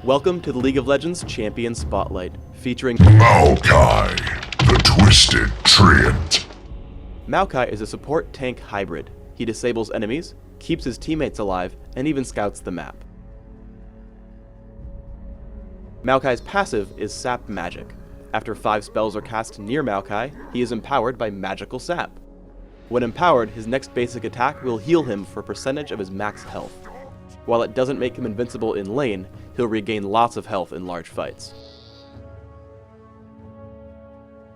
Welcome to the League of Legends Champion Spotlight, featuring Maokai, the Twisted Treant. Maokai is a support tank hybrid. He disables enemies, keeps his teammates alive, and even scouts the map. Maokai's passive is Sap Magic. After 5 spells are cast near Maokai, he is empowered by Magical Sap. When empowered, his next basic attack will heal him for a percentage of his max health. While it doesn't make him invincible in lane, he'll regain lots of health in large fights.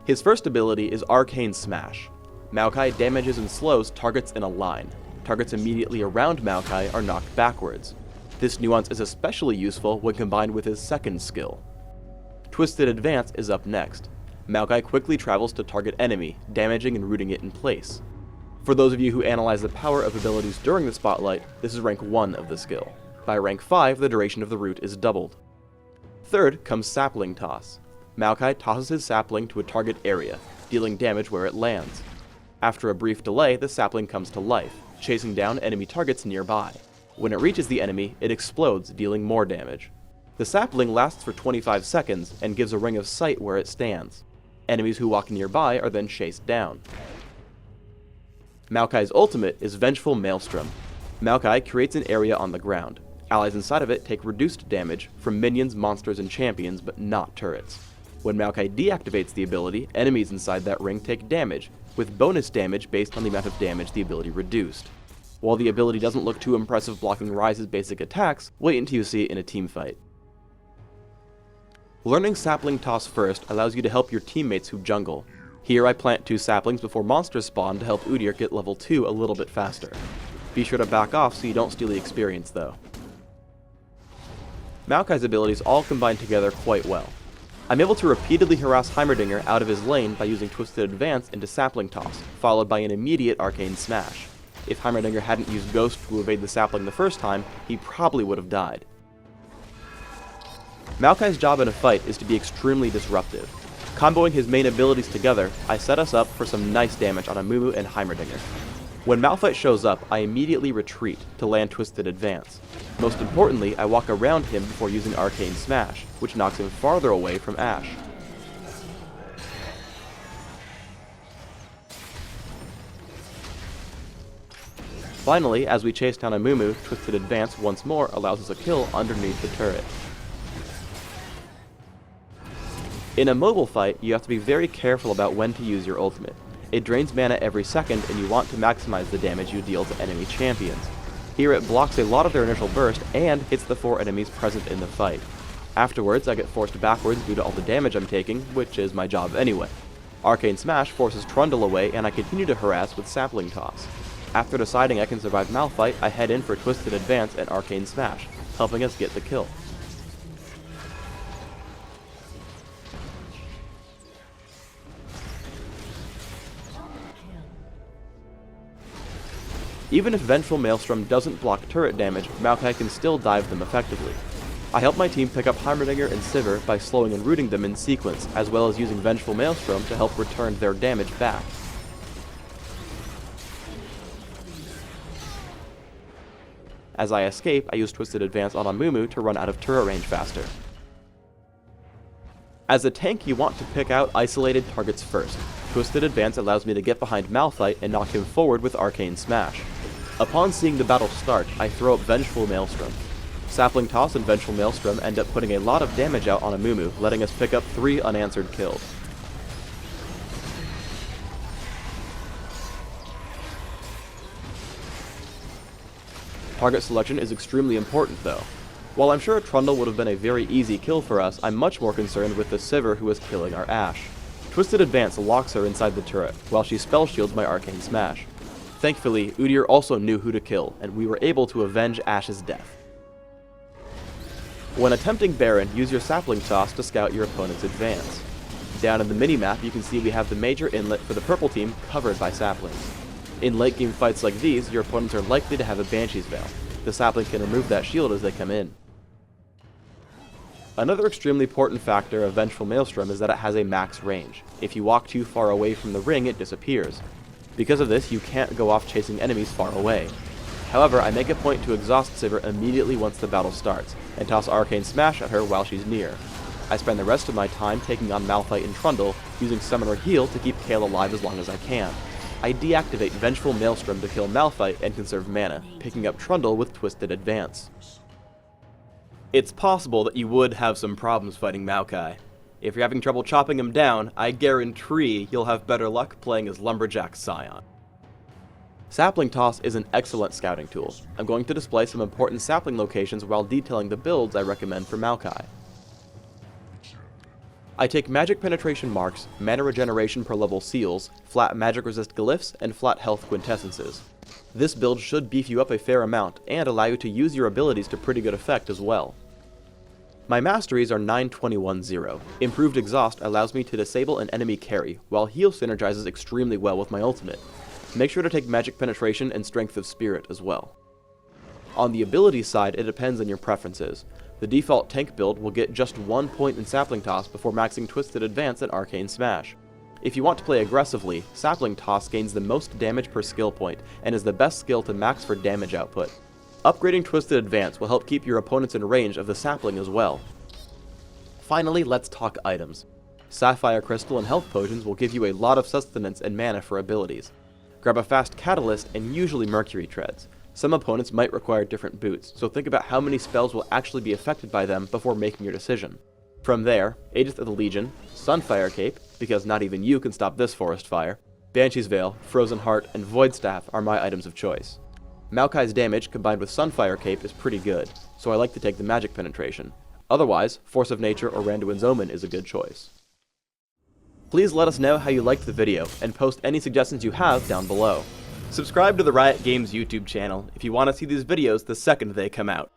His first ability is Arcane Smash. Maokai damages and slows targets in a line. Targets immediately around Maokai are knocked backwards. This nuance is especially useful when combined with his second skill. Twisted Advance is up next. Maokai quickly travels to target enemy, damaging and rooting it in place. For those of you who analyze the power of abilities during the spotlight, this is rank 1 of the skill. By rank 5, the duration of the root is doubled. Third comes Sapling Toss. Maokai tosses his sapling to a target area, dealing damage where it lands. After a brief delay, the sapling comes to life, chasing down enemy targets nearby. When it reaches the enemy, it explodes, dealing more damage. The sapling lasts for 25 seconds and gives a ring of sight where it stands. Enemies who walk nearby are then chased down. Maokai's ultimate is Vengeful Maelstrom. Maokai creates an area on the ground. Allies inside of it take reduced damage from minions, monsters, and champions, but not turrets. When Maokai deactivates the ability, enemies inside that ring take damage, with bonus damage based on the amount of damage the ability reduced. While the ability doesn't look too impressive blocking Ryze's basic attacks, wait until you see it in a teamfight. Learning Sapling Toss first allows you to help your teammates who jungle. Here I plant 2 saplings before monsters spawn to help Udyr get level 2 a little bit faster. Be sure to back off so you don't steal the experience though. Maokai's abilities all combine together quite well. I'm able to repeatedly harass Heimerdinger out of his lane by using Twisted Advance into Sapling Toss, followed by an immediate Arcane Smash. If Heimerdinger hadn't used Ghost to evade the sapling the first time, he probably would have died. Maokai's job in a fight is to be extremely disruptive. Comboing his main abilities together, I set us up for some nice damage on Amumu and Heimerdinger. When Malphite shows up, I immediately retreat to land Twisted Advance. Most importantly, I walk around him before using Arcane Smash, which knocks him farther away from Ashe. Finally, as we chase down Amumu, Twisted Advance once more allows us a kill underneath the turret. In a mobile fight, you have to be very careful about when to use your ultimate. It drains mana every second and you want to maximize the damage you deal to enemy champions. Here it blocks a lot of their initial burst and hits the 4 enemies present in the fight. Afterwards, I get forced backwards due to all the damage I'm taking, which is my job anyway. Arcane Smash forces Trundle away and I continue to harass with Sapling Toss. After deciding I can survive Malphite, I head in for Twisted Advance and Arcane Smash, helping us get the kill. Even if Vengeful Maelstrom doesn't block turret damage, Maokai can still dive them effectively. I help my team pick up Heimerdinger and Sivir by slowing and rooting them in sequence, as well as using Vengeful Maelstrom to help return their damage back. As I escape, I use Twisted Advance on Amumu to run out of turret range faster. As a tank, you want to pick out isolated targets first. Twisted Advance allows me to get behind Malphite and knock him forward with Arcane Smash. Upon seeing the battle start, I throw up Vengeful Maelstrom. Sapling Toss and Vengeful Maelstrom end up putting a lot of damage out on Amumu, letting us pick up 3 unanswered kills. Target selection is extremely important though. While I'm sure a Trundle would have been a very easy kill for us, I'm much more concerned with the Sivir who is killing our Ashe. Twisted Advance locks her inside the turret, while she spell shields my Arcane Smash. Thankfully, Udyr also knew who to kill, and we were able to avenge Ashe's death. When attempting Baron, use your Sapling Toss to scout your opponent's advance. Down in the minimap, you can see we have the major inlet for the purple team covered by saplings. In late game fights like these, your opponents are likely to have a Banshee's Veil. The sapling can remove that shield as they come in. Another extremely important factor of Vengeful Maelstrom is that it has a max range. If you walk too far away from the ring, it disappears. Because of this, you can't go off chasing enemies far away. However, I make a point to exhaust Sivir immediately once the battle starts, and toss Arcane Smash at her while she's near. I spend the rest of my time taking on Malphite and Trundle, using Summon or Heal to keep Kayle alive as long as I can. I deactivate Vengeful Maelstrom to kill Malphite and conserve mana, picking up Trundle with Twisted Advance. It's possible that you would have some problems fighting Maokai. If you're having trouble chopping him down, I guarantee you'll have better luck playing as Lumberjack Scion. Sapling Toss is an excellent scouting tool. I'm going to display some important sapling locations while detailing the builds I recommend for Maokai. I take magic penetration marks, mana regeneration per level seals, flat magic resist glyphs, and flat health quintessences. This build should beef you up a fair amount, and allow you to use your abilities to pretty good effect as well. My masteries are 9-21-0. Improved Exhaust allows me to disable an enemy carry, while Heal synergizes extremely well with my ultimate. Make sure to take Magic Penetration and Strength of Spirit as well. On the ability side, it depends on your preferences. The default tank build will get just 1 point in Sapling Toss before maxing Twisted Advance and Arcane Smash. If you want to play aggressively, Sapling Toss gains the most damage per skill point, and is the best skill to max for damage output. Upgrading Twisted Advance will help keep your opponents in range of the sapling as well. Finally, let's talk items. Sapphire Crystal and Health Potions will give you a lot of sustenance and mana for abilities. Grab a fast Catalyst and usually Mercury Treads. Some opponents might require different boots, so think about how many spells will actually be affected by them before making your decision. From there, Aegis of the Legion, Sunfire Cape, because not even you can stop this forest fire, Banshee's Veil, Frozen Heart, and Void Staff are my items of choice. Maokai's damage combined with Sunfire Cape is pretty good, so I like to take the Magic Penetration. Otherwise, Force of Nature or Randuin's Omen is a good choice. Please let us know how you liked the video, and post any suggestions you have down below. Subscribe to the Riot Games YouTube channel if you want to see these videos the second they come out.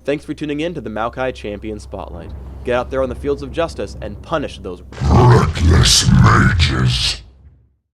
Thanks for tuning in to the Maokai Champion Spotlight. Get out there on the fields of justice and punish those reckless mages.